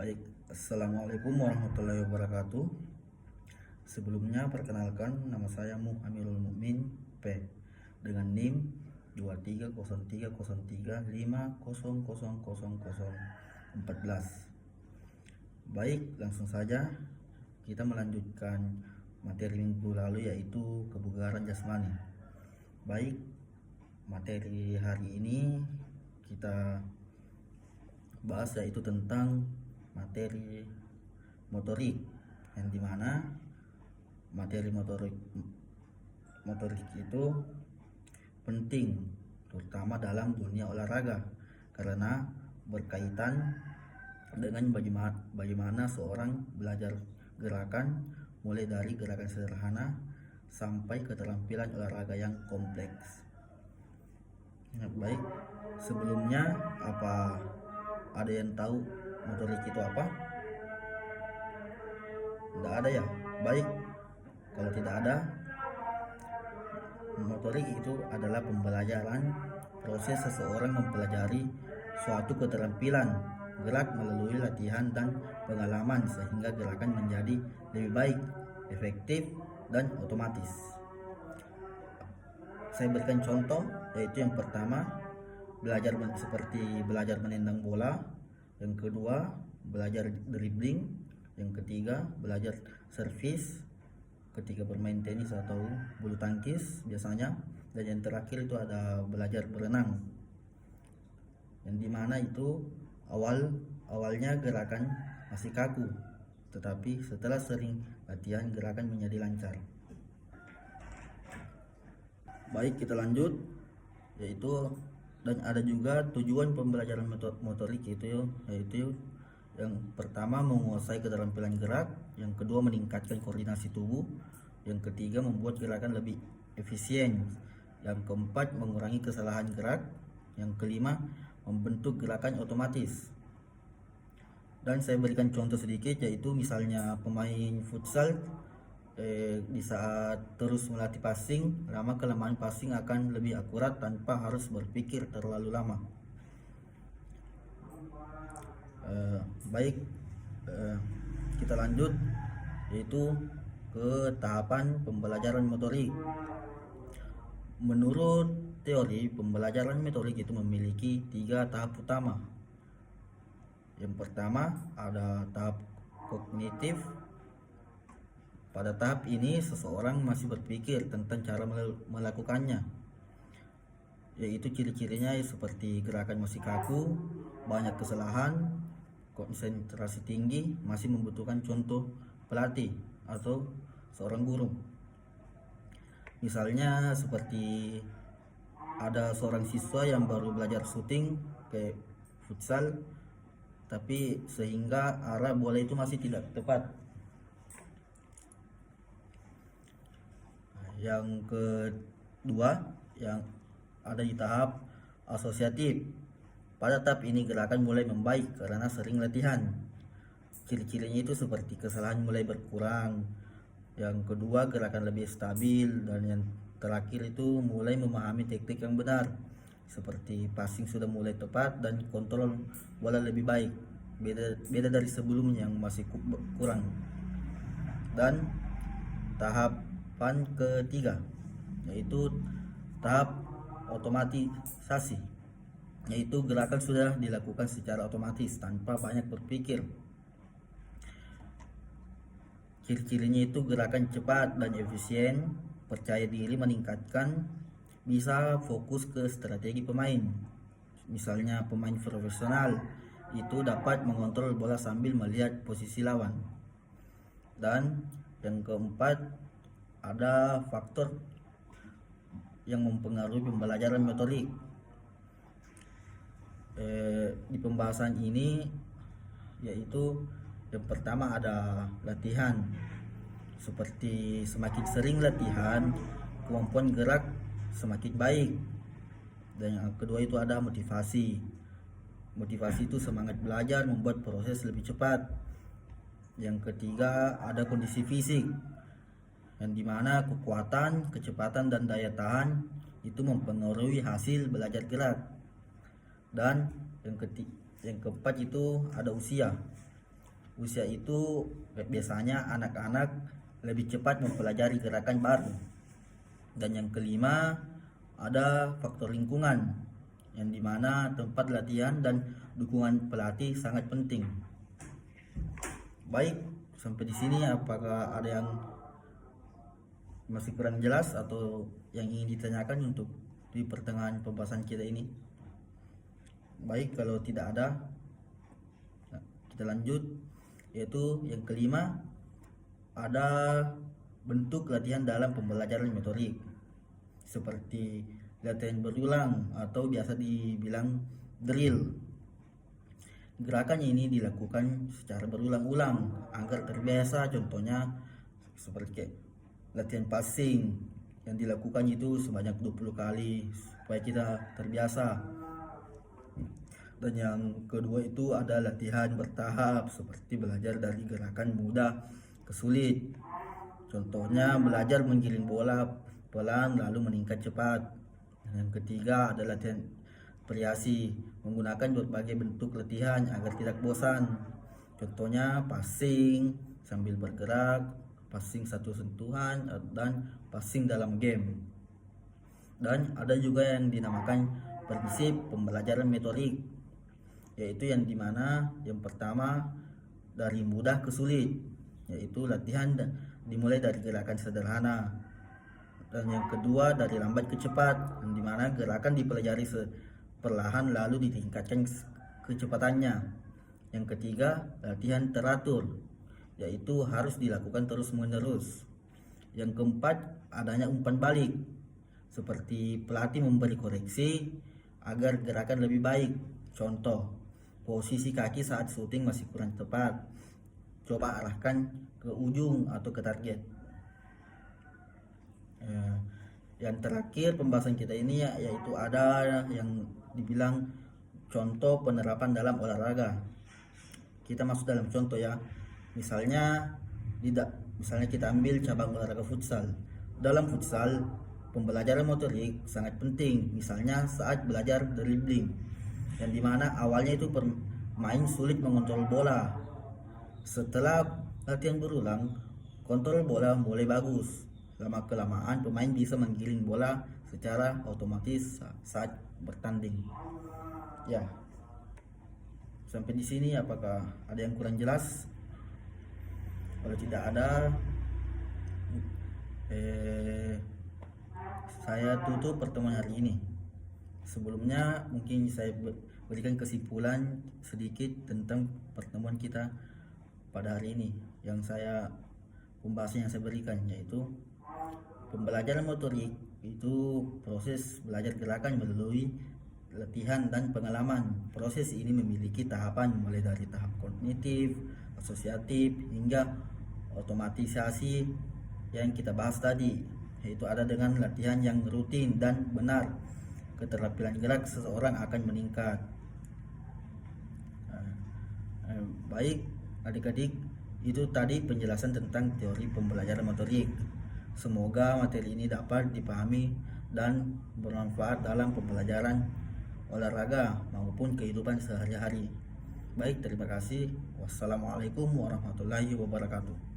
Baik, Assalamualaikum warahmatullahi wabarakatuh. Sebelumnya perkenalkan, nama saya Amirul Mukmin P dengan NIM 230303500014. Baik, langsung saja kita melanjutkan materi minggu lalu, yaitu kebugaran jasmani. Baik, materi hari ini kita bahas yaitu tentang materi motorik, yang dimana materi motorik itu penting terutama dalam dunia olahraga karena berkaitan dengan bagaimana seorang belajar gerakan, mulai dari gerakan sederhana sampai keterampilan olahraga yang kompleks. Baik, sebelumnya apa ada yang tahu motorik itu apa? Tidak ada ya? Baik, kalau tidak ada, motorik itu adalah pembelajaran proses seseorang mempelajari suatu keterampilan gerak melalui latihan dan pengalaman sehingga gerakan menjadi lebih baik, efektif, dan otomatis. Saya berikan contoh, yaitu yang pertama, seperti belajar menendang bola, yang kedua belajar dribbling, yang ketiga belajar servis ketika bermain tenis atau bulu tangkis biasanya, dan yang terakhir itu ada belajar berenang, yang dimana itu awalnya gerakan masih kaku, tetapi setelah sering latihan gerakan menjadi lancar. Baik, kita lanjut, yaitu dan ada juga tujuan pembelajaran motorik itu, yaitu yang pertama menguasai keterampilan gerak, yang kedua meningkatkan koordinasi tubuh, yang ketiga membuat gerakan lebih efisien, yang keempat mengurangi kesalahan gerak, yang kelima membentuk gerakan otomatis. Dan saya berikan contoh sedikit, yaitu misalnya pemain futsal di saat terus melatih passing, lama-kelamaan passing akan lebih akurat tanpa harus berpikir terlalu lama. Baik, kita lanjut, yaitu ke tahapan pembelajaran motorik. Menurut teori, pembelajaran motorik itu memiliki 3 tahap utama. Yang pertama ada tahap kognitif. Pada tahap ini seseorang masih berpikir tentang cara melakukannya, yaitu ciri-cirinya seperti gerakan masih kaku, banyak kesalahan, konsentrasi tinggi, masih membutuhkan contoh pelatih atau seorang guru. Misalnya seperti ada seorang siswa yang baru belajar shooting ke futsal, tapi sehingga arah bola itu masih tidak tepat. Yang kedua, yang ada di tahap asosiatif. Pada tahap ini gerakan mulai membaik karena sering latihan. Ciri-cirinya itu seperti kesalahan mulai berkurang. Yang kedua, gerakan lebih stabil, dan yang terakhir itu mulai memahami teknik yang benar, seperti passing sudah mulai tepat dan kontrol bola lebih baik. Beda dari sebelumnya yang masih kurang. Dan tahapan ketiga, yaitu tahap otomatisasi, yaitu gerakan sudah dilakukan secara otomatis tanpa banyak berpikir. Ciri-cirinya itu gerakan cepat dan efisien, percaya diri meningkatkan, bisa fokus ke strategi pemain. Misalnya pemain profesional itu dapat mengontrol bola sambil melihat posisi lawan. Dan yang keempat, ada faktor yang mempengaruhi pembelajaran motorik. Di pembahasan ini, yaitu yang pertama ada latihan, seperti semakin sering latihan kemampuan gerak semakin baik. Dan yang kedua itu ada motivasi itu semangat belajar membuat proses lebih cepat. Yang ketiga ada kondisi fisik, yang dimana kekuatan, kecepatan, dan daya tahan itu mempengaruhi hasil belajar gerak. Dan yang keempat itu ada usia, usia itu biasanya anak-anak lebih cepat mempelajari gerakan baru. Dan yang kelima, ada faktor lingkungan, yang dimana tempat latihan dan dukungan pelatih sangat penting. Baik, sampai di sini apakah ada yang masih kurang jelas atau yang ingin ditanyakan untuk di pertengahan pembahasan kita ini? Baik, kalau tidak ada, kita lanjut, yaitu yang kelima, ada bentuk latihan dalam pembelajaran motorik seperti latihan berulang atau biasa dibilang drill. Gerakan ini dilakukan secara berulang-ulang agar terbiasa, contohnya seperti latihan passing yang dilakukan itu sebanyak 20 kali supaya kita terbiasa. Dan yang kedua itu ada latihan bertahap seperti belajar dari gerakan mudah ke sulit. Contohnya belajar menggiring bola pelan lalu meningkat cepat. Dan yang ketiga ada latihan variasi menggunakan berbagai bentuk latihan agar tidak bosan. Contohnya passing sambil bergerak, passing satu sentuhan, dan passing dalam game. Dan ada juga yang dinamakan prinsip pembelajaran motorik, yaitu yang dimana yang pertama dari mudah ke sulit, yaitu latihan dimulai dari gerakan sederhana. Dan yang kedua dari lambat ke cepat, yang dimana gerakan dipelajari perlahan lalu ditingkatkan kecepatannya. Yang ketiga latihan teratur, yaitu harus dilakukan terus menerus. Yang keempat adanya umpan balik, seperti pelatih memberi koreksi agar gerakan lebih baik. Contoh, posisi kaki saat syuting masih kurang tepat, coba arahkan ke ujung atau ke target. Yang terakhir pembahasan kita ini yaitu ada yang dibilang contoh penerapan dalam olahraga. Kita masuk dalam contoh ya. Misalnya kita ambil cabang olahraga futsal. Dalam futsal, pembelajaran motorik sangat penting. Misalnya saat belajar dribbling, yang dimana awalnya itu pemain sulit mengontrol bola. Setelah latihan berulang, kontrol bola mulai bagus. Lama kelamaan pemain bisa menggiring bola secara otomatis saat bertanding. Ya, sampai di sini apakah ada yang kurang jelas? Kalau tidak ada, saya tutup pertemuan hari ini. Sebelumnya mungkin saya berikan kesimpulan sedikit tentang pertemuan kita pada hari ini. Pembahasan yang saya berikan yaitu pembelajaran motorik itu proses belajar gerakan melalui latihan dan pengalaman. Proses ini memiliki tahapan mulai dari tahap kognitif, asosiatif hingga otomatisasi yang kita bahas tadi, yaitu ada dengan latihan yang rutin dan benar, keterampilan gerak seseorang akan meningkat. Baik adik-adik, itu tadi penjelasan tentang teori pembelajaran motorik. Semoga materi ini dapat dipahami dan bermanfaat dalam pembelajaran olahraga maupun kehidupan sehari-hari. Baik, terima kasih. Wassalamualaikum warahmatullahi wabarakatuh.